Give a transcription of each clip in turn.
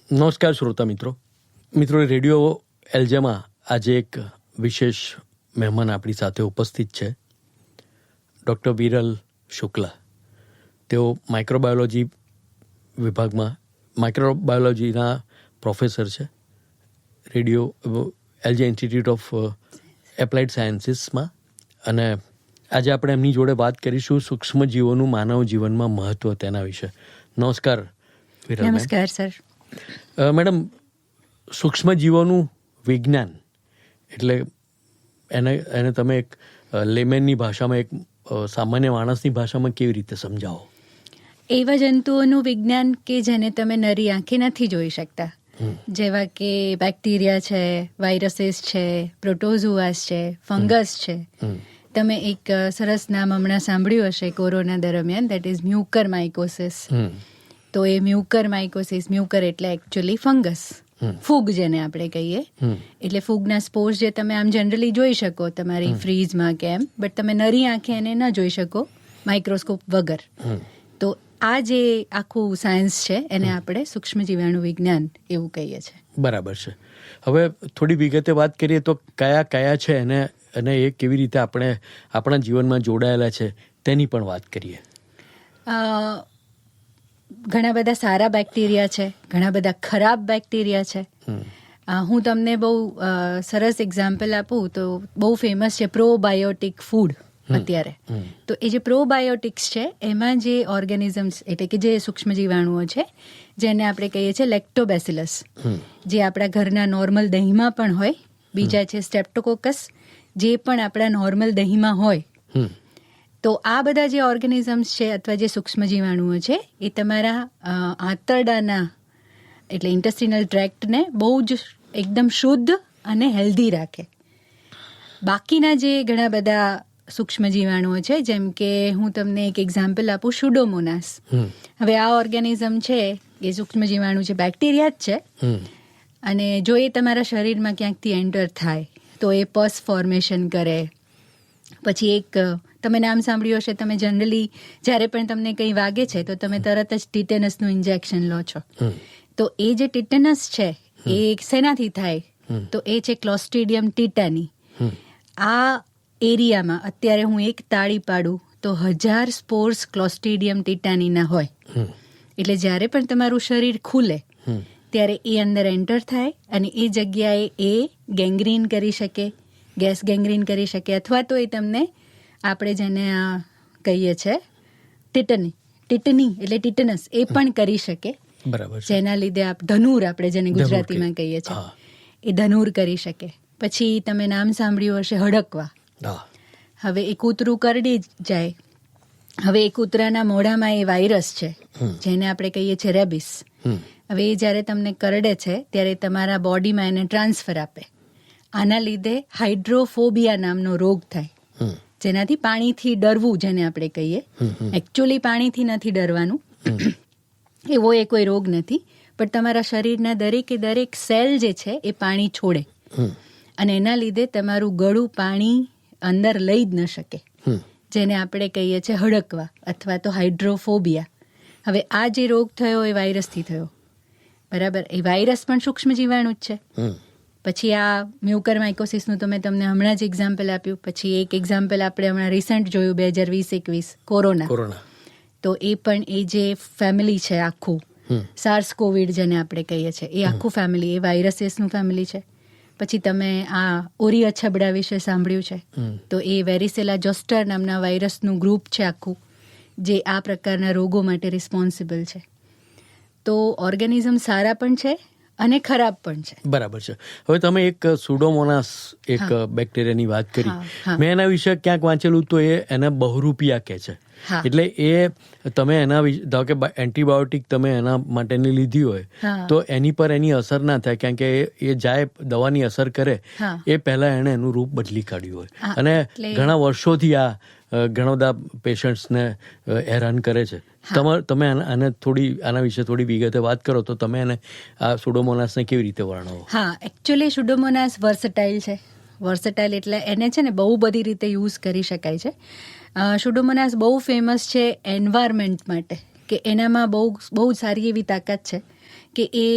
નમસ્કાર શ્રોતા મિત્રો. રેડિયો એલજેમાં આજે એક વિશેષ મહેમાન આપણી સાથે ઉપસ્થિત છે, ડૉક્ટર વિરલ શુક્લા. તેઓ માઇક્રોબાયોલોજી વિભાગમાં માઇક્રોબાયોલોજીના પ્રોફેસર છે, radio LJ institute of applied સાયન્સીસમાં. અને આજે આપણે એમની જોડે વાત કરીશું સૂક્ષ્મજીવોનું માનવ જીવનમાં મહત્ત્વ, તેના વિશે. નમસ્કાર વિરલ. નમસ્કાર સર. મેડમ, સૂક્ષ્મજીવોનું વિજ્ઞાન એટલે એને તમે એક લેમેનની ભાષામાં, એક સામાન્ય માણસની ભાષામાં કેવી રીતે સમજાવો? એવા જંતુઓનું વિજ્ઞાન કે જેને તમે નરી આંખે નથી જોઈ શકતા, જેવા કે બેક્ટેરિયા છે, વાયરસીસ છે, પ્રોટોઝુઆસ છે, ફંગસ છે. તમે એક સરસ નામ હમણાં સાંભળ્યું હશે કોરોના દરમિયાન, દેટ ઇઝ મ્યુકર માઇકોસિસ. તો એ મ્યુકર માઇકોસિસ, મ્યુકર એટલે એકચ્યુઅલી ફંગસ, ફૂગ જેને આપણે કહીએ. એટલે ફૂગના સ્પોર્સ જે તમે આમ જનરલી જોઈ શકો તમારી ફ્રીજમાં કે એમ, બટ તમે નરી આંખે એને ન જોઈ શકો માઇક્રોસ્કોપ વગર. તો આ જે આખું સાયન્સ છે એને આપણે સૂક્ષ્મજીવાણુ વિજ્ઞાન એવું કહીએ છીએ. બરાબર છે. હવે થોડી વિગતે વાત કરીએ તો કયા કયા છે અને એ કેવી રીતે આપણે આપણા જીવનમાં જોડાયેલા છે તેની પણ વાત કરીએ. ઘણા બધા સારા બેક્ટેરિયા છે, ઘણા બધા ખરાબ બેક્ટેરિયા છે. હું તમને બહુ સરસ એક્ઝામ્પલ આપું તો બહુ ફેમસ છે પ્રોબાયોટિક ફૂડ અત્યારે. તો એ જે પ્રોબાયોટિક્સ છે એમાં જે ઓર્ગેનિઝમ્સ એટલે કે જે સૂક્ષ્મજીવાણુઓ છે જેને આપણે કહીએ છીએ લેક્ટોબેસિલસ, જે આપણા ઘરના નોર્મલ દહીંમાં પણ હોય. બીજા છે સ્ટ્રેપ્ટોકોકસ, જે પણ આપણા નોર્મલ દહીંમાં હોય. તો આ બધા જે ઓર્ગેનિઝમ્સ છે અથવા જે સૂક્ષ્મજીવાણુઓ છે એ તમારા આંતરડાના એટલે ઇન્ટેસ્ટિનલ ટ્રેક્ટને બહુ જ એકદમ શુદ્ધ અને હેલ્ધી રાખે. બાકીના જે ઘણા બધા સૂક્ષ્મજીવાણુઓ છે, જેમ કે હું તમને એક એક્ઝામ્પલ આપું, સ્યુડોમોનાસ. હવે આ ઓર્ગેનિઝમ છે એ સૂક્ષ્મજીવાણુ છે, બેક્ટેરિયા જ છે. અને જો એ તમારા શરીરમાં ક્યાંકથી એન્ટર થાય તો એ પસ ફોર્મેશન કરે. પછી એક તમે નામ સાંભળ્યું હશે, તમે જનરલી જ્યારે પણ તમને કંઈ વાગે છે તો તમે તરત જ ટીટેનસનું ઇન્જેક્શન લો છો. તો એ જે ટીટેનસ છે એ શેનાથી થાય? તો એ છે ક્લોસ્ટ્રીડિયમ ટીટાની. આ એરિયામાં અત્યારે હું એક તાળી પાડું તો 1000 સ્પોર્સ ક્લોસ્ટ્રીડિયમ ટીટાનીના હોય. એટલે જ્યારે પણ તમારું શરીર ખુલે ત્યારે એ અંદર એન્ટર થાય અને એ જગ્યાએ એ ગેંગ્રીન કરી શકે, ગેસ ગેંગ્રીન કરી શકે, અથવા તો એ તમને આપણે જેને કહીએ છીએ ટીટની એટલે ટીટનસ એ પણ કરી શકે. બરાબર. જેના લીધે ધનુર આપણે જેને ગુજરાતીમાં કહીએ છીએ એ ધનુર કરી શકે. પછી તમે નામ સાંભળ્યું હશે હડકવા. હવે એ કૂતરું કરડી જાય. હવે એ કૂતરાના મોઢામાં એ વાયરસ છે જેને આપણે કહીએ છીએ રેબિસ. હવે એ જ્યારે તમને કરડે છે ત્યારે તમારા બોડીમાં એને ટ્રાન્સફર આપે. આના લીધે હાઇડ્રોફોબિયા નામનો રોગ થાય, જેનાથી પાણીથી ડરવું જેને આપણે કહીએ. એકચ્યુઅલી પાણીથી નથી ડરવાનું, એવો એ કોઈ રોગ નથી, પણ તમારા શરીરના દરેકે દરેક સેલ જે છે એ પાણી છોડે અને એના લીધે તમારું ગળું પાણી અંદર લઈ જ ન શકે, જેને આપણે કહીએ છીએ હડકવા અથવા તો હાઇડ્રોફોબિયા. હવે આ જે રોગ થયો એ વાયરસથી થયો, બરાબર. એ વાયરસ પણ સૂક્ષ્મજીવાણુ જ છે. પછી આ મ્યુકર માઇકોસિસનું તો મેં તમને હમણાં જ એક્ઝામ્પલ આપ્યું. પછી એક એક્ઝામ્પલ આપણે હમણાં રિસન્ટ જોયું 2020-21 કોરોના. તો એ પણ એ જે ફેમિલી છે આખું સાર્સ કોવિડ જેને આપણે કહીએ છીએ એ આખું ફેમિલી એ વાયરસીસનું ફેમિલી છે. પછી તમે આ ઓરી અછબડા વિશે સાંભળ્યું છે, તો એ વેરિસેલા જોસ્ટર નામના વાયરસનું ગ્રુપ છે આખું, જે આ પ્રકારના રોગો માટે રિસ્પોન્સિબલ છે. તો ઓર્ગેનિઝમ સારા પણ છે અને ખરાબ પણ છે. બરાબર છે. હવે તમે એક સ્યુડોમોનાસ એક બેક્ટેરિયાની વાત કરી. મેં એના વિશે ક્યાંક વાંચેલું તો એને બહુરૂપિયા કહે છે. એટલે એ તમે એના ધારો કે એન્ટીબાયોટિક તમે એના માટેની લીધી હોય તો એની પર એની અસર ના થાય, કારણ કે એ જાય દવાની અસર કરે એ પહેલા એણે એનું રૂપ બદલી કાઢ્યું હોય. અને ઘણા વર્ષોથી આ ઘણા બધા પેશન્ટ્સને હેરાન કરે છે. તમે આના વિશે થોડી વિગતે વાત કરો તો તમે એને આ સ્યુડોમોનાસને કેવી રીતે વર્ણવો? હા, એકચ્યુઅલી સ્યુડોમોનાસ વર્સટાઇલ છે. વર્સટાઇલ એટલે એને છે ને બહુ બધી રીતે યુઝ કરી શકાય છે. સ્યુડોમોનાસ બહુ ફેમસ છે એન્વાયરમેન્ટ માટે, કે એનામાં બહુ સારી એવી તાકાત છે કે એ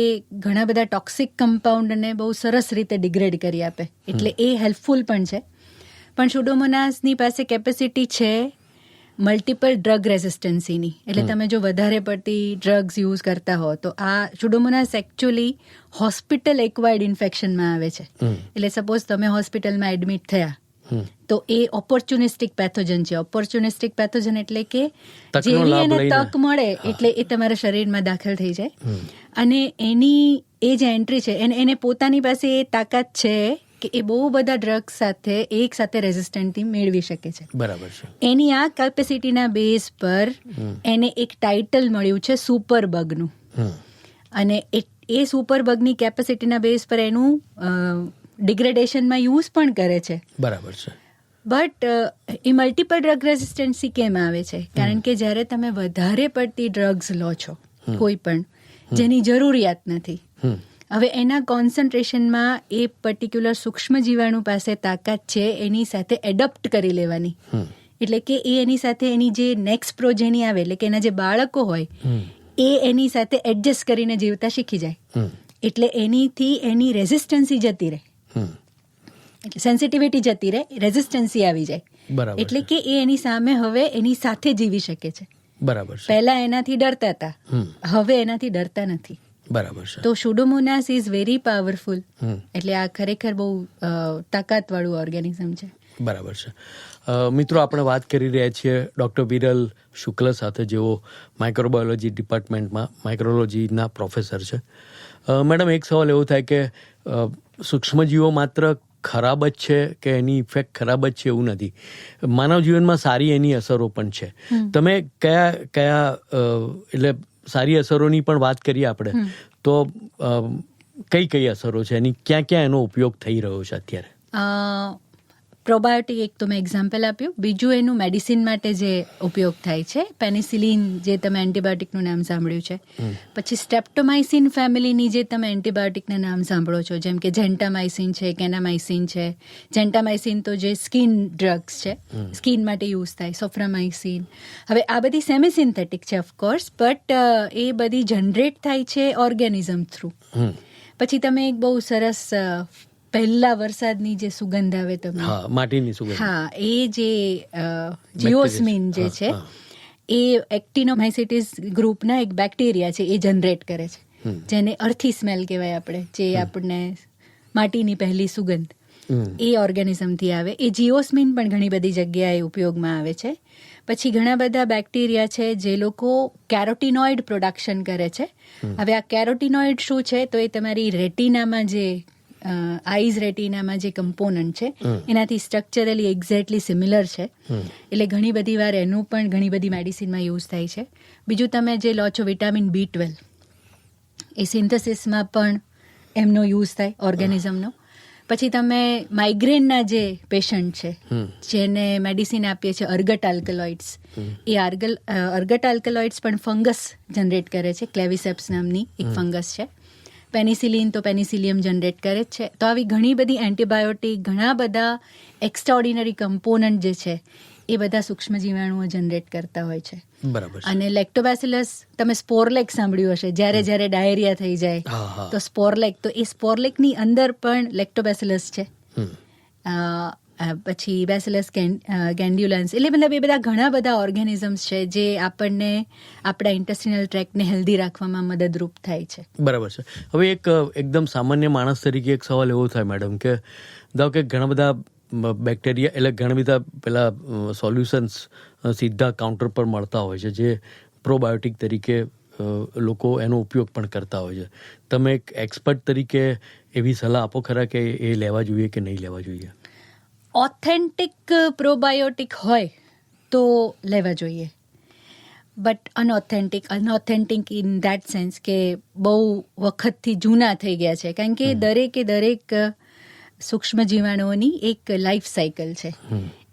ઘણા બધા ટોક્સિક કમ્પાઉન્ડને બહુ સરસ રીતે ડિગ્રેડ કરી આપે, એટલે એ હેલ્પફુલ પણ છે. પણ સુડોમોનાસની પાસે કેપેસિટી છે મલ્ટિપલ ડ્રગ રેઝિસ્ટન્સીની, એટલે તમે જો વધારે પડતી ડ્રગ્સ યુઝ કરતા હો તો આ સુડોમોનાસ એકચ્યુઅલી હોસ્પિટલ એક્વાયર્ડ ઇન્ફેક્શનમાં આવે છે. એટલે સપોઝ તમે હોસ્પિટલમાં એડમિટ થયા તો એ ઓપોર્ચ્યુનિસ્ટિક પેથોજન છે. ઓપોર્ચ્યુનિસ્ટિક પેથોજન એટલે કે જેવી એને તક મળે એટલે એ તમારા શરીરમાં દાખલ થઈ જાય, અને એની એ જે એન્ટ્રી છે એને પોતાની પાસે એ તાકાત છે કે એ બહુ બધા ડ્રગ્સ સાથે એક સાથે રેઝિસ્ટન્ટથી મેળવી શકે છે. બરાબર છે. એની આ કેપેસિટીના બેઝ પર એને એક ટાઇટલ મળ્યું છે સુપર બગનું, અને એ સુપર બગની કેપેસિટીના બેઝ પર એનું ડિગ્રેડેશનમાં યુઝ પણ કરે છે. બરાબર છે. બટ એ મલ્ટિપલ ડ્રગ રેઝિસ્ટન્સી કેમ આવે છે? કારણ કે જ્યારે તમે વધારે પડતી ડ્રગ્સ લો છો કોઈ પણ જેની જરૂરિયાત નથી, હવે એના કોન્સન્ટ્રેશનમાં એ પર્ટિક્યુલર સૂક્ષ્મ જીવાણુ પાસે તાકાત છે એની સાથે એડપ્ટ કરી લેવાની, એટલે કે એ એની સાથે એની જે નેક્સ્ટ પ્રોજેની આવે, એટલે કે એના જે બાળકો હોય એ એની સાથે એડજસ્ટ કરીને જીવતા શીખી જાય, એટલે એનીથી એની રેઝિસ્ટન્સી જતી રહે, એટલે સેન્સિટિવિટી જતી રહે, રેઝિસ્ટન્સી આવી જાય, એટલે કે એ એની સામે હવે એની સાથે જીવી શકે છે. બરાબર છે. પહેલા એનાથી ડરતા હતા, હવે એનાથી ડરતા નથી. બરાબર છે. તો સુડોમોનાસ ઇઝ વેરી પાવરફુલ, એટલે આ ખરેખર બહુ તાકાતવાળું ઓર્ગેનિઝમ છે. બરાબર છે. મિત્રો, આપણે વાત કરી રહ્યા છીએ ડૉક્ટર વિરલ શુક્લ સાથે, જેઓ માઇક્રોબાયોલોજી ડિપાર્ટમેન્ટમાં માઇક્રોલોજીના પ્રોફેસર છે. મેડમ, એક સવાલ એવો થાય કે સૂક્ષ્મજીવો માત્ર ખરાબ જ છે કે એની ઇફેક્ટ ખરાબ જ છે એવું નથી, માનવ જીવનમાં સારી એની અસરો પણ છે. તમે કયા એટલે સારી અસરોની પણ વાત કરીએ આપણે, તો કઈ અસરો છે એની, ક્યાં એનો ઉપયોગ થઈ રહ્યો છે અત્યારે? પ્રોબાયોટિક એક તો મેં એક્ઝામ્પલ આપ્યું. બીજું એનું મેડિસિન માટે જે ઉપયોગ થાય છે, પેનિસિલિન, જે તમે એન્ટીબાયોટિકનું નામ સાંભળ્યું છે. પછી સ્ટ્રેપ્ટોમાઇસિન ફેમિલીની જે તમે એન્ટીબાયોટિકના નામ સાંભળો છો, જેમ કે જેન્ટામાઇસિન છે, કેનામાઇસિન છે. જેન્ટામાઇસિન તો જે સ્કિન ડ્રગ્સ છે, સ્કિન માટે યુઝ થાય, સોફ્રામાઇસિન. હવે આ બધી સેમી સિન્થેટિક છે ઓફકોર્સ, બટ એ બધી જનરેટ થાય છે ઓર્ગેનિઝમ થ્રુ. પછી તમે એક બહુ સરસ પહેલા વરસાદની જે સુગંધ આવે, તમે માટીની સુગંધ, હા, એ જે જીઓસ્મિન જે છે એ એક્ટિનોમાઇસિટીસ ગ્રુપના એક બેક્ટેરિયા છે, એ જનરેટ કરે છે, જેને અર્થી સ્મેલ કહેવાય આપણે, જે આપણને માટીની પહેલી સુગંધ એ ઓર્ગેનિઝમથી આવે. એ જીઓસ્મિન પણ ઘણી બધી જગ્યાએ ઉપયોગમાં આવે છે. પછી ઘણા બધા બેક્ટેરિયા છે જે લોકો કેરોટીનોઇડ પ્રોડક્શન કરે છે. હવે આ કેરોટીનોઇડ શું છે? તો એ તમારી રેટિનામાં જે આઈઝ રેટિનામાં જે કમ્પોનન્ટ છે એનાથી સ્ટ્રક્ચરલી એક્ઝેક્ટલી સિમિલર છે, એટલે ઘણી બધી વાર એનું પણ ઘણી બધી મેડિસિનમાં યુઝ થાય છે. બીજું તમે જે લો છો વિટામિન B12, એ સિન્થેસિસમાં પણ એમનો યુઝ થાય ઓર્ગેનિઝમનો. પછી તમે માઇગ્રેનના જે પેશન્ટ છે જેને મેડિસિન આપીએ છીએ અર્ગટ આલ્કલોઇડ્સ, એ અર્ગટ આલ્કલોઇડ્સ પણ ફંગસ જનરેટ કરે છે, ક્લેવિસેપ્સ નામની એક ફંગસ છે. પેનિસિલિન તો પેનિસિલિયમ જનરેટ કરે જ છે. તો આવી ઘણી બધી એન્ટીબાયોટિક, ઘણા બધા એક્સ્ટ્રાઓર્ડિનરી કમ્પોનન્ટ જે છે એ બધા સૂક્ષ્મ જીવાણુઓ જનરેટ કરતા હોય છે. બરાબર. અને લેક્ટોબેસિલસ, તમે સ્પોરલેક સાંભળ્યું હશે, જ્યારે ડાયેરિયા થઈ જાય તો સ્પોરલેક, તો એ સ્પોરલેકની અંદર પણ લેક્ટોબેસિલસ છે. પછી બેસિલસ ગેન્ડ્યુલન્સ, એટલે મતલબ એ બધા ઘણા બધા ઓર્ગેનિઝમ્સ છે જે આપણને આપણા ઇન્ટેસ્ટિનલ ટ્રેક્ટને હેલ્ધી રાખવામાં મદદરૂપ થાય છે. બરાબર છે. હવે એક એકદમ સામાન્ય માણસ તરીકે એક સવાલ એવો થાય મેડમ, કે ધારો કે ઘણા બધા બેક્ટેરિયા, એટલે ઘણા બધા પેલા સોલ્યુશન્સ સીધા કાઉન્ટર પર મળતા હોય છે, જે પ્રોબાયોટિક તરીકે લોકો એનો ઉપયોગ પણ કરતા હોય છે. તમે એક એક્સપર્ટ તરીકે એવી સલાહ આપો ખરા કે એ લેવા જોઈએ કે નહીં લેવા જોઈએ? ઓથેન્ટિક પ્રોબાયોટિક હોય તો લેવા જોઈએ, બટ અનઓથેન્ટિક ઇન ધેટ સેન્સ કે બહુ વખતથી જૂના થઈ ગયા છે, કારણ કે દરેક સૂક્ષ્મ જીવાણુઓની એક લાઈફ સાયકલ છે.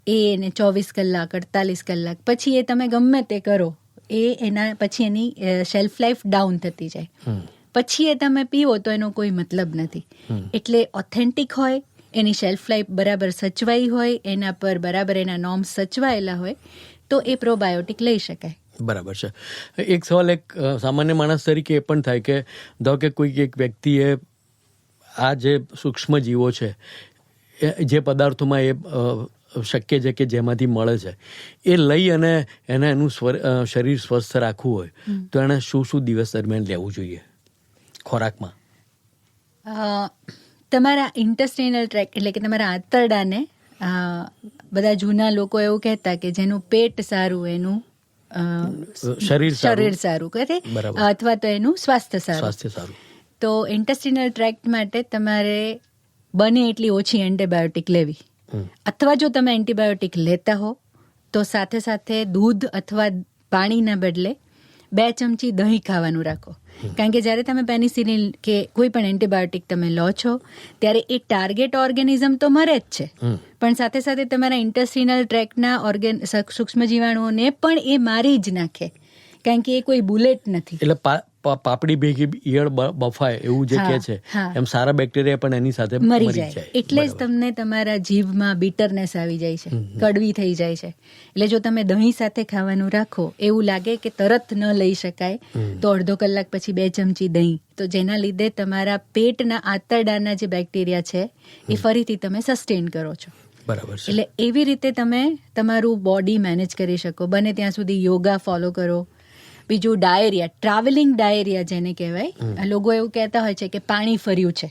એને 24 કલાક, 48 કલાક પછી એ તમે ગમે તે કરો, એના પછી એની શેલ્ફ લાઈફ ડાઉન થતી જાય, પછી એ તમે પીવો તો એનો કોઈ મતલબ નથી. એટલે ઓથેન્ટિક હોય, એની શેલ્ફ લાઈફ બરાબર સચવાઈ હોય, એના પર બરાબર એના નોર્મ્સ સચવાયેલા હોય, તો એ પ્રોબાયોટિક લઈ શકાય. બરાબર છે. એક સવાલ એક સામાન્ય માણસ તરીકે એ પણ થાય કે ધારો કે કોઈક એક વ્યક્તિએ આ જે સૂક્ષ્મ જીવો છે જે પદાર્થોમાં એ શક્ય છે કે જેમાંથી મળે છે એ લઈ અને એને એનું શરીર સ્વસ્થ રાખવું હોય તો એને શું શું દિવસ દરમિયાન લેવું જોઈએ ખોરાકમાં? તમારા ઇન્ટેસ્ટાઇનલ ટ્રેક એટલે કે તમારા આંતરડાને બધા જૂના લોકો એવું કહેતા કે જેનું પેટ સારું એનું શરીર સારું કરે અથવા તો એનું સ્વાસ્થ્ય સારું. તો ઇન્ટેસ્ટાઇનલ ટ્રેક્ટ માટે તમારે બને એટલી ઓછી એન્ટીબાયોટિક લેવી, અથવા જો તમે એન્ટીબાયોટિક લેતા હો તો સાથે સાથે દૂધ અથવા પાણીના બદલે 2 ચમચી દહીં ખાવાનું રાખો. કારણ કે જ્યારે તમે પેનિસિલિન કે કોઈ પણ એન્ટીબાયોટિક તમે લો છો ત્યારે એ ટાર્ગેટ ઓર્ગેનિઝમ તો મરે જ છે, પણ સાથે સાથે તમારા ઇન્ટેસ્ટાઇનલ ટ્રેક્ટના સૂક્ષ્મ જીવાણુઓને પણ એ મારી જ નાખે, કારણ કે એ કોઈ બુલેટ નથી. એટલે પાપડી ભેગી ઈયળ બફાય એવું જે કહે છે એમ સારા બેક્ટેરિયા પણ એની સાથે મરી જાય. એટલે જ તમને તમારા જીભમાં બીટરનેસ આવી જાય છે, કડવી થઈ જાય છે. એટલે જો તમે દહીં સાથે ખાવાનું રાખો, એવું લાગે કે તરત ન લઈ શકાય તો અડધો કલાક પછી 2 ચમચી દહીં, તો જેના લીધે તમારા પેટના આંતરડાના જે બેક્ટેરિયા છે એ ફરીથી તમે સસ્ટેન કરો છો. બરાબર છે. એટલે એવી રીતે તમે તમારું બોડી મેનેજ કરી શકો. બને ત્યાં સુધી યોગા ફોલો કરો. બીજું ડાયરિયા, ટ્રાવેલિંગ ડાયરિયા જેને કહેવાય, લોકો એવું કહેતા હોય છે કે પાણી ફર્યું છે,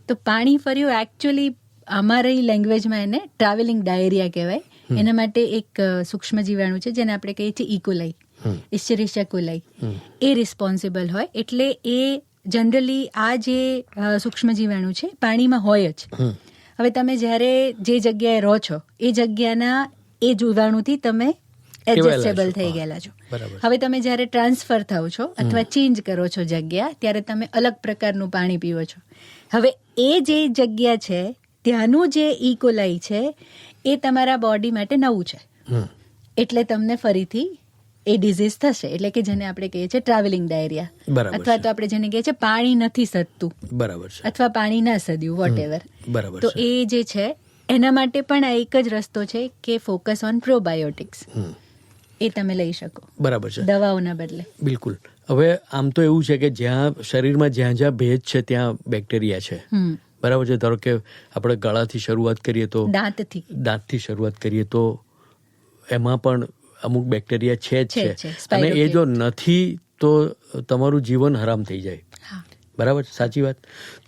તો પાણી ફર્યું એકચ્યુઅલી અમારી લેંગ્વેજમાં એને ટ્રાવેલિંગ ડાયરિયા કહેવાય. એના માટે એક સૂક્ષ્મ જીવાણુ છે જેને આપણે કહીએ છીએ ઇકોલાઈ, ઇસ્ચેરિશિયા કોલાઈ, એ રિસ્પોન્સિબલ હોય. એટલે એ જનરલી આ જે સૂક્ષ્મ જીવાણુ છે પાણીમાં હોય જ. હવે તમે જ્યારે જે જગ્યાએ રહો છો એ જગ્યાના એ જીવાણુથી તમે એડજસ્ટેબલ થઈ ગયેલા છો. હવે તમે જ્યારે ટ્રાન્સફર થાવ છો અથવા ચેન્જ કરો છો જગ્યા, ત્યારે તમે અલગ પ્રકારનું પાણી પીવો છો. હવે એ જે જગ્યા છે ત્યાંનું જે ઇકોલાઈ છે એ તમારા બોડી માટે નવું છે, એટલે તમને ફરીથી એ ડિઝીઝ થશે. એટલે કે જેને આપણે કહીએ છીએ ટ્રાવેલિંગ ડાયરિયા, અથવા તો આપણે જેને કહીએ છીએ પાણી નથી સદતું, બરાબર છે, અથવા પાણી ના સદ્યું, વોટ એવર. બરાબર. તો એ જે છે એના માટે પણ આ એક જ રસ્તો છે કે ફોકસ ઓન પ્રોબાયોટિક્સ, એ તમે લઈ શકો. બરાબર છે, દવાઓના બદલે. બિલકુલ. હવે આમ તો એવું છે કે જ્યાં શરીરમાં જ્યાં જ્યાં ભેજ છે ત્યાં બેક્ટેરિયા છે, બરાબર છે. ધારો કે આપણે ગળાથી શરૂઆત કરીએ તો દાંતથી શરૂઆત કરીએ તો એમાં પણ અમુક બેક્ટેરિયા છે જ છે, અને એ જો નથી તો તમારું જીવન હરામ થઈ જાય. બરાબર, સાચી વાત.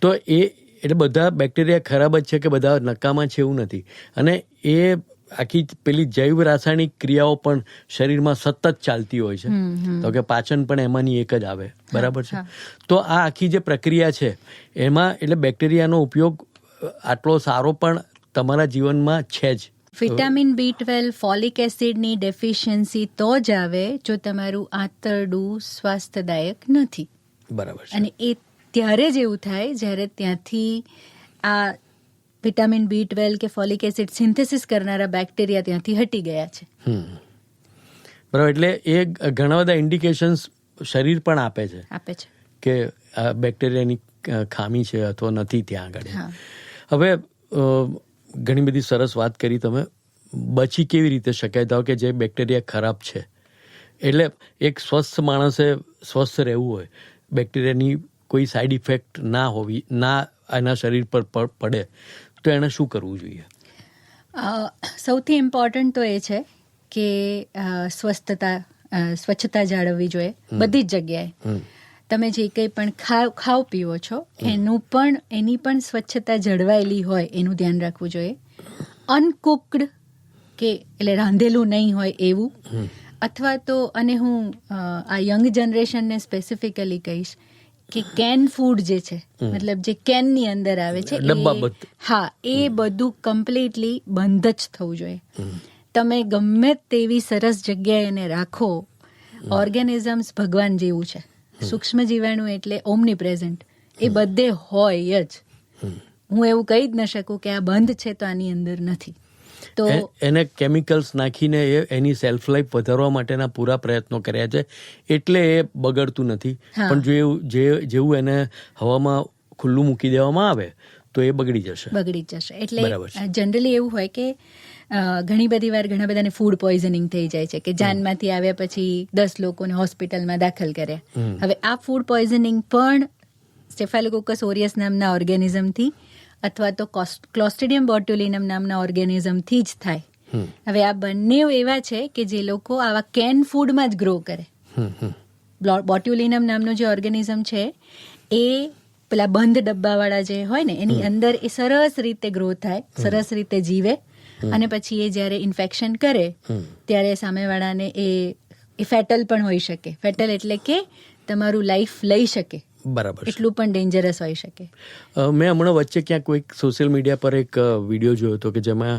તો એ એટલે બધા બેક્ટેરિયા ખરાબ જ છે કે બધા નકામા છે એવું નથી. અને એ આખી પેલી જૈવ રાસાયણિક ક્રિયાઓ પણ શરીરમાં સતત ચાલતી હોય છે, તો કે પાચન પણ એમાંની એક જ આવે. બરાબર છે. તો આ આખી જે પ્રક્રિયા છે એમાં એટલે બેક્ટેરિયાનો ઉપયોગ આટલો સારો પણ તમારા જીવનમાં છે જ. વિટામિન B12, ફોલિક એસિડની ડેફિશિયન્સી તો જ આવે જો તમારું આંતરડું સ્વાસ્થ્યદાયક નથી. બરાબર છે. અને એ ત્યારે જ એવું થાય જ્યારે ત્યાંથી આ વિટામિન B12 કે ફોલિક એસિડ સિન્થેસિસ કરનારા બેક્ટેરિયા ત્યાંથી હટી ગયા છે. બરાબર. એટલે એ ઘણા બધા ઇન્ડિકેશન્સ શરીર પણ આપે છે કે આ બેક્ટેરિયાની ખામી છે અથવા નથી ત્યાં આગળ. હવે ઘણી બધી સરસ વાત કરી તમે. બચી કેવી રીતે શકાય? ધારો કે જે બેક્ટેરિયા ખરાબ છે, એટલે એક સ્વસ્થ માણસે સ્વસ્થ રહેવું હોય, બેક્ટેરિયાની કોઈ સાઈડ ઇફેક્ટ ના હોવી, ના એના શરીર પર પડે, તો એને શું કરવું જોઈએ? સૌથી ઇમ્પોર્ટન્ટ તો એ છે કે સ્વચ્છતા જાળવવી જોઈએ બધી જ જગ્યાએ. તમે જે કંઈ પણ ખાવ પીવો છો એની પણ સ્વચ્છતા જળવાયેલી હોય એનું ધ્યાન રાખવું જોઈએ. અનકુકડ કે એટલે રાંધેલું નહીં હોય એવું, અથવા તો, અને હું આ યંગ જનરેશનને સ્પેસિફિકલી કહીશ કે કેન ફૂડ જે છે, મતલબ જે કેનની અંદર આવે છે, એ બધું કમ્પ્લીટલી બંધ જ થવું જોઈએ. તમે ગમે તેવી સરસ જગ્યાએ એને રાખો, ઓર્ગેનિઝમ્સ ભગવાન જેવું છે. સૂક્ષ્મ જીવાણુ એટલે ઓમની પ્રેઝન્ટ, એ બધે હોય જ. હું એવું કહી જ ન શકું કે આ બંધ છે તો આની અંદર નથી. તો એને કેમિકલ્સ નાખીને એની સેલ્ફ લાઈફ વધારવા માટેના પૂરા પ્રયત્નો કર્યા છે, એટલે એ બગડતું નથી. પણ જેવું એને હવામાં ખુલ્લું મૂકી દેવામાં આવે તો એ બગડી જશે. એટલે જનરલી એવું હોય કે ઘણી બધી વાર ઘણા બધાને ફૂડ પોઈઝનિંગ થઈ જાય છે કે જાનમાંથી આવ્યા પછી 10 લોકોને હોસ્પિટલમાં દાખલ કર્યા. હવે આ ફૂડ પોઈઝનિંગ પણ સ્ટેફાઇલોકોકસ ઓરિયસ નામના ઓર્ગેનિઝમથી અથવા તો ક્લોસ્ટ્રિડિયમ બોટ્યુલિનમ નામના ઓર્ગેનિઝમથી જ થાય. હવે આ બંને એવા છે કે જે લોકો આવા કેન ફૂડમાં જ ગ્રો કરે. બોટ્યુલિનમ નામનું જે ઓર્ગેનિઝમ છે એ પેલા બંધ ડબ્બાવાળા જે હોય ને એની અંદર એ સરસ રીતે ગ્રો થાય, સરસ રીતે જીવે, અને પછી એ જ્યારે ઇન્ફેક્શન કરે ત્યારે સામેવાળાને એ ફેટલ પણ હોઈ શકે. ફેટલ એટલે કે તમારું લાઈફ લઈ શકે, બરાબર, એટલું પણ ડેન્જરસ હોઈ શકે. મેં હમણાં વચ્ચે ક્યાંક કોઈક સોશિયલ મીડિયા પર એક વિડીયો જોયો હતો કે જેમાં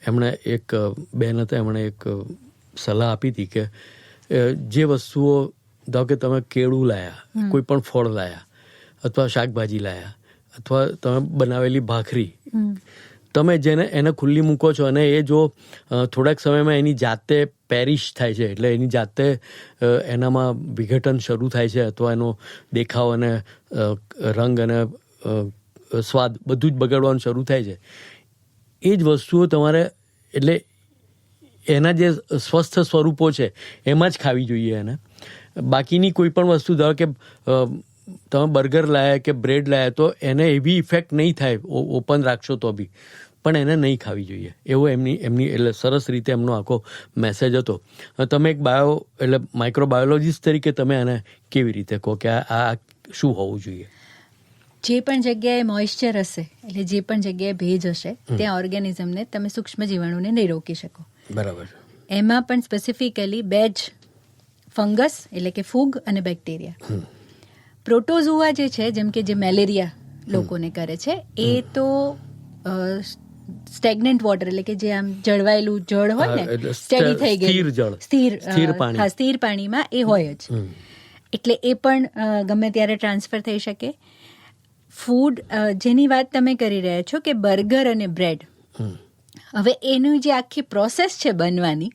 એમણે એક બેન હતા, એમણે એક સલાહ આપી હતી કે જે વસ્તુઓ, ધારો કે તમે કેળું લાયા, કોઈ પણ ફળ લાયા અથવા શાકભાજી લાયા અથવા તમે બનાવેલી ભાખરી, તમે જેને એને ખુલ્લી મૂકો છો અને એ જો થોડાક સમયમાં એની જાતે પેરિશ થાય છે, એટલે એની જાતે એનામાં વિઘટન શરૂ થાય છે અથવા એનો દેખાવ અને રંગ અને સ્વાદ બધું જ બગડવાનું શરૂ થાય છે, એ જ વસ્તુઓ તમારે એટલે એના જે સ્વસ્થ સ્વરૂપો છે એમાં જ ખાવી જોઈએ એને. બાકીની કોઈ પણ વસ્તુ, ધારો કે તમે બર્ગર લાયા કે બ્રેડ લાયા તો એને એવી ઇફેક્ટ નહીં થાય ઓપન રાખશો તો બી, પણ એને નહીં ખાવી જોઈએ. એવો એમની એટલે સરસ રીતે એમનો આખો મેસેજ હતો. તમે એક એટલે માઇક્રોબાયોલોજીસ્ટ તરીકે તમે એને કેવી રીતે કહો કે આ શું હોવું જોઈએ? જે પણ જગ્યાએ મોઇશ્ચર હશે, એટલે જે પણ જગ્યાએ ભેજ હશે, ત્યાં ઓર્ગેનિઝમને તમે સૂક્ષ્મ જીવાણુને નહીં રોકી શકો. બરાબર. એમાં પણ સ્પેસિફિકલી 2 જ ફંગસ એટલે કે ફૂગ અને બેક્ટેરિયા. પ્રોટોઝોઆ જે છે, જેમ કે જે મેલેરિયા લોકોને કરે છે, એ તો સ્ટેગ્નન્ટ વોટર એટલે કે જે આમ જળવાયેલું જળ હોય ને, સ્ટેડી થઈ ગયેલું સ્થિર પાણીમાં એ હોય જ, એટલે એ પણ ગમે ત્યારે ટ્રાન્સફર થઈ શકે. ફૂડ જેની વાત તમે કરી રહ્યા છો કે બર્ગર અને બ્રેડ, હવે એનું જે આખી પ્રોસેસ છે બનવાની,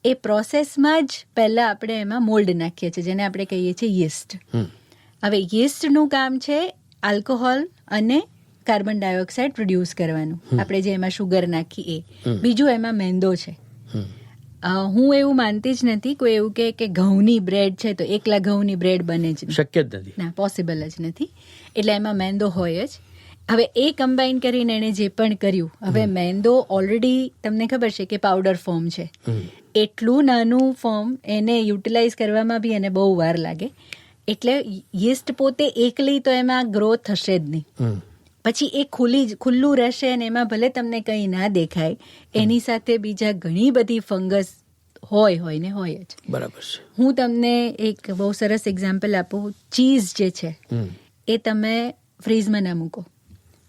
એ પ્રોસેસમાં જ પહેલા આપણે એમાં મોલ્ડ નાખીએ છીએ, જેને આપણે કહીએ છીએ યીસ્ટ. હવે યીસ્ટનું કામ છે આલ્કોહોલ અને કાર્બન ડાયોક્સાઇડ પ્રોડ્યુસ કરવાનું, આપણે જે એમાં શુગર નાખી એ. બીજું એમાં મેંદો છે. હું એવું માનતી જ નથી કોઈ એવું કે ઘઉંની બ્રેડ છે તો એકલા ઘઉંની બ્રેડ બને જ નહીં, શક્ય જ નથી, ના, પોસિબલ જ નથી. એટલે એમાં મેંદો હોય જ. હવે એ કમ્બાઈન કરીને એણે જે પણ કર્યું, હવે મેંદો ઓલરેડી તમને ખબર છે કે પાવડર ફોર્મ છે, એટલું નાનું ફોર્મ એને યુટિલાઇઝ કરવામાં બી એને બહુ વાર લાગે, એટલે યીસ્ટ પોતે એકલી તો એમાં ગ્રો થશે જ નહીં. પછી એ ખુલ્લું રહેશે અને એમાં ભલે તમને કંઈ ના દેખાય, એની સાથે બીજા ઘણી બધી ફંગસ હોય ને હોય જ. બરાબર છે. હું તમને એક બહુ સરસ એક્ઝામ્પલ આપું. ચીઝ જે છે એ તમે ફ્રીઝમાં ના મૂકો,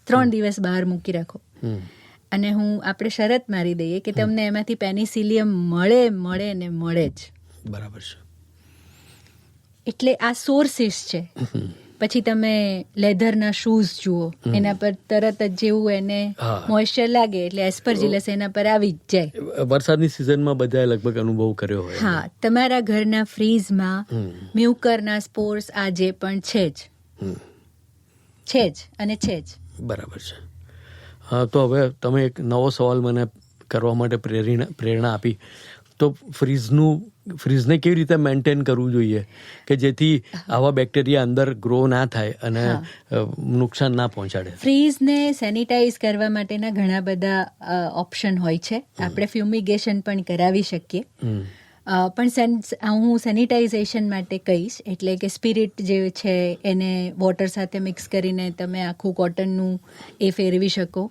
3 દિવસ બહાર મૂકી રાખો, અને આપણે શરત મારી દઈએ કે તમને એમાંથી પેનિસિલિયમ મળે જ. બરાબર છે. એટલે આ સોર્સિસ છે. પછી તમે લેધરના શૂઝ જુઓ, એના પર તરત જ જેવું એને મોઇશ્ચર લાગે એટલે એસ્પરજીલસ એના પર આવી જ જાય. વરસાદની સિઝનમાં બધાએ લગભગ અનુભવ કર્યો હોય. હા, તમારા ઘરના ફ્રીઝમાં મ્યુકરના સ્પોર્સ આ જે પણ છે જ. બરાબર છે. હા, તો હવે તમે એક નવો સવાલ મને કરવા માટે પ્રેરણા આપી. તો ફ્રીઝને કેવી રીતે મેન્ટેન કરવું જોઈએ કે જેથી આવા બેક્ટેરિયા અંદર ગ્રો ના થાય અને નુકસાન ના પહોંચાડે? ફ્રીઝને સેનિટાઈઝ કરવા માટેના ઘણા બધા ઓપ્શન હોય છે. આપણે ફ્યુમિગેશન પણ કરાવી શકીએ, પણ હું સેનિટાઇઝેશન માટે કહીશ, એટલે કે સ્પિરિટ જે છે એને વોટર સાથે મિક્સ કરીને તમે આખું કોટનનું એ ફેરવી શકો.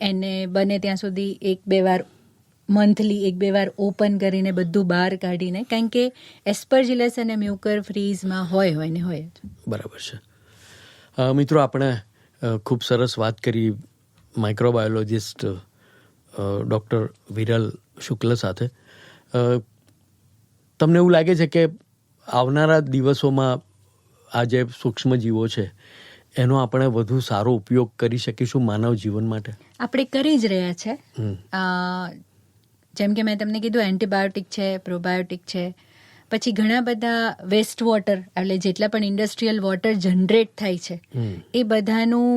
એને બને ત્યાં સુધી 1-2 વાર મંથલી 1-2 વાર ઓપન કરીને બધું બહાર કાઢીને, કારણ કે એસ્પરજીલસ અને મ્યુકર ફ્રીઝમાં હોય ને હોય જ. બરાબર છે. મિત્રો, આપણે ખૂબ સરસ વાત કરી માઇક્રોબાયોલોજિસ્ટ ડૉક્ટર વિરલ શુક્લ સાથે. તમને એવું લાગે છે કે આવનારા દિવસોમાં આ જે સૂક્ષ્મજીવો છે એનો આપણે વધુ સારો ઉપયોગ કરી શકીશું માનવ જીવન માટે? આપણે કરી જ રહ્યા છે. જેમ કે મેં તમને કીધું, એન્ટીબાયોટિક છે, પ્રોબાયોટિક છે, પછી ઘણા બધા વેસ્ટ વોટર, એટલે જેટલા પણ ઇન્ડસ્ટ્રીયલ વોટર જનરેટ થાય છે એ બધાનું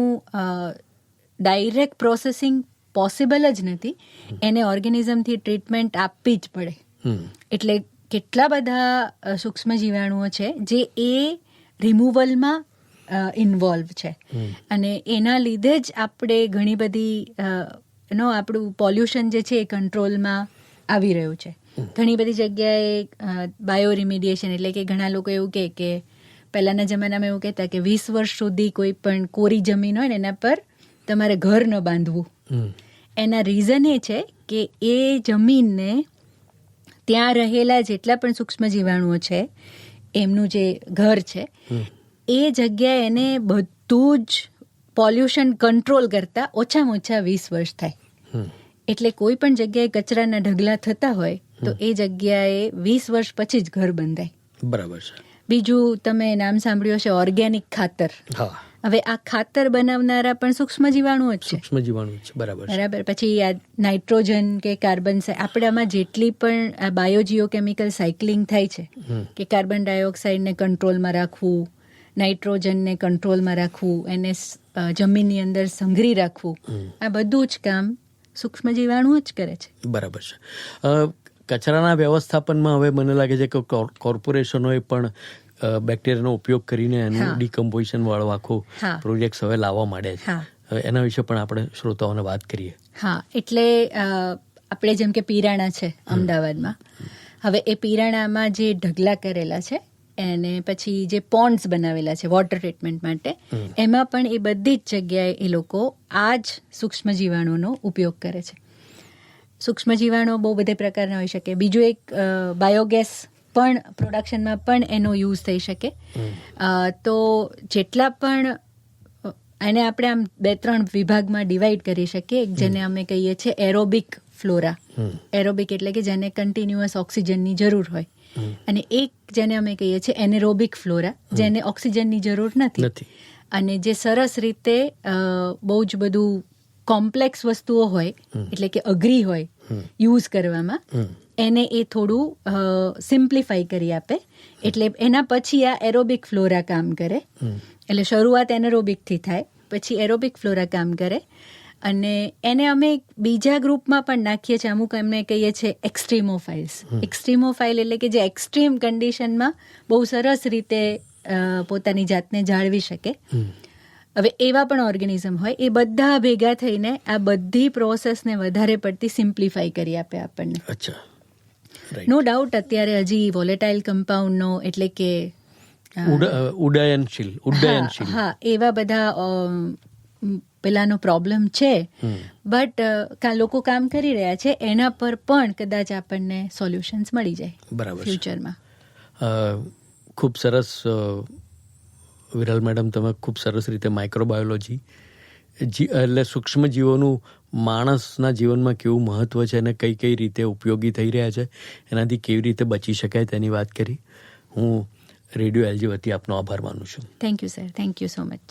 ડાયરેક્ટ પ્રોસેસિંગ પોસિબલ જ નથી. એને ઓર્ગેનિઝમથી ટ્રીટમેન્ટ આપવી જ પડે. એટલે કેટલા બધા સૂક્ષ્મ જીવાણુઓ છે જે એ રિમૂવલમાં ઇન્વોલ્વ છે, અને એના લીધે જ આપણે ઘણી બધી આપણું પોલ્યુશન જે છે એ કંટ્રોલમાં આવી રહ્યું છે. ઘણી બધી જગ્યાએ બાયો રિમિડિએશન, એટલે કે ઘણા લોકો એવું કહે કે પહેલાંના જમાનામાં એવું કહેતા કે 20 વર્ષ સુધી કોઈ પણ કોરી જમીન હોય ને એના પર તમારે ઘર ન બાંધવું. એના રીઝન એ છે કે એ જમીનને ત્યાં રહેલા જેટલા પણ સૂક્ષ્મ જીવાણુઓ છે એમનું જે ઘર છે એ જગ્યાએ એને બધું જ પોલ્યુશન કંટ્રોલ કરતા ઓછામાં ઓછા 20 વર્ષ થાય. એટલે કોઈ પણ જગ્યાએ કચરાના ઢગલા થતા હોય તો એ જગ્યાએ 20 વર્ષ પછી જ ઘર બંધાય. બરાબર છે. બીજું તમે નામ સાંભળ્યું હશે ઓર્ગેનિક ખાતર. હવે આ ખાતર બનાવનારા પણ સૂક્ષ્મ જીવાણુઓ જ છે. સૂક્ષ્મ જીવાણુ છે, બરાબર. પછી આ નાઇટ્રોજન કે કાર્બન, આપણામાં જેટલી પણ આ બાયોજીઓકેમિકલ સાયકલિંગ થાય છે કે કાર્બન ડાયોક્સાઇડને કંટ્રોલમાં રાખવું, નાઇટ્રોજનને કંટ્રોલમાં રાખવું, એને જમીનની અંદર સંઘરી રાખવું, આ બધું જ કામ સૂક્ષ્મ જીવાણુઓ જ કરે છે. બરાબર છે. કચરાના વ્યવસ્થાપનમાં હવે મને લાગે છે કે કોર્પોરેશનોએ પણ બેક્ટેરિયાનો ઉપયોગ કરીને એનું ડિકમ્પોઝિશન વાળો આખો પ્રોજેક્ટ હવે લાવવા માંડ્યા છે. એના વિશે પણ આપણે શ્રોતાઓને વાત કરીએ. હા, એટલે આપણે જેમ કે પીરાણા છે અમદાવાદમાં, હવે એ પીરાણામાં જે ઢગલા કરેલા છે અને પછી જે પોન્ડ્સ બનાવેલા છે વોટર ટ્રીટમેન્ટ માટે, એમાં પણ એ બધી જ જગ્યાએ એ લોકો આ જ સૂક્ષ્મ જીવાણુનો ઉપયોગ કરે છે. સૂક્ષ્મ જીવાણુઓ બહુ બધા પ્રકારના હોઈ શકે. બીજું એક બાયોગેસ પણ પ્રોડક્શનમાં પણ એનો યુઝ થઈ શકે. તો જેટલા પણ એને આપણે આમ 2-3 વિભાગમાં ડિવાઈડ કરી શકીએ. એક જેને અમે કહીએ છીએ એરોબિક ફ્લોરા. એરોબિક એટલે કે જેને કન્ટિન્યુઅસ ઓક્સિજનની જરૂર હોય, અને એક જેને અમે કહીએ છીએ એનેરોબિક ફ્લોરા, જેને ઓક્સિજનની જરૂર નથી અને જે સરસ રીતે બહુ જ બધું કોમ્પ્લેક્સ વસ્તુઓ હોય, એટલે કે અઘરી હોય યુઝ કરવામાં, એને એ થોડું સિમ્પ્લિફાઈ કરી આપે. એટલે એના પછી આ એરોબિક ફ્લોરા કામ કરે. એટલે શરૂઆત એનેરોબિકથી થાય, પછી એરોબિક ફ્લોરા કામ કરે, અને એને અમે બીજા ગ્રુપમાં પણ નાખીએ છીએ. અમુક એમને કહીએ છીએ એક્સ્ટ્રીમોફાઇલ્સ. એક્સ્ટ્રીમોફાઇલ એટલે કે જે એક્સ્ટ્રીમ કન્ડિશનમાં બહુ સરસ રીતે પોતાની જાતને જાળવી શકે. હવે એવા પણ ઓર્ગેનિઝમ હોય, એ બધા ભેગા થઈને આ બધી પ્રોસેસને વધારે પડતી સિમ્પ્લિફાઈ કરી આપે આપણને. નો ડાઉટ અત્યારે હજી વોલેટાઇલ કમ્પાઉન્ડનો, એટલે કે ઉડ્ડયનશીલ, હા, એવા બધા પેલાનો પ્રોબ્લેમ છે, બટ લોકો કામ કરી રહ્યા છે. એના પર પણ કદાચ આપણને સોલ્યુશન્સ મળી જાય ફ્યુચરમાં. ખૂબ સરસ વિરલ મેડમ, તમે ખૂબ સરસ રીતે માઇક્રોબાયોલોજી એટલે સૂક્ષ્મ જીવોનું માણસના જીવનમાં કેવું મહત્વ છે અને કઈ કઈ રીતે ઉપયોગી થઈ રહ્યા છે, એનાથી કેવી રીતે બચી શકાય તેની વાત કરી. હું રેડિયો એલજી વતી આપનો આભાર માનું છું. Thank you sir, thank you so much.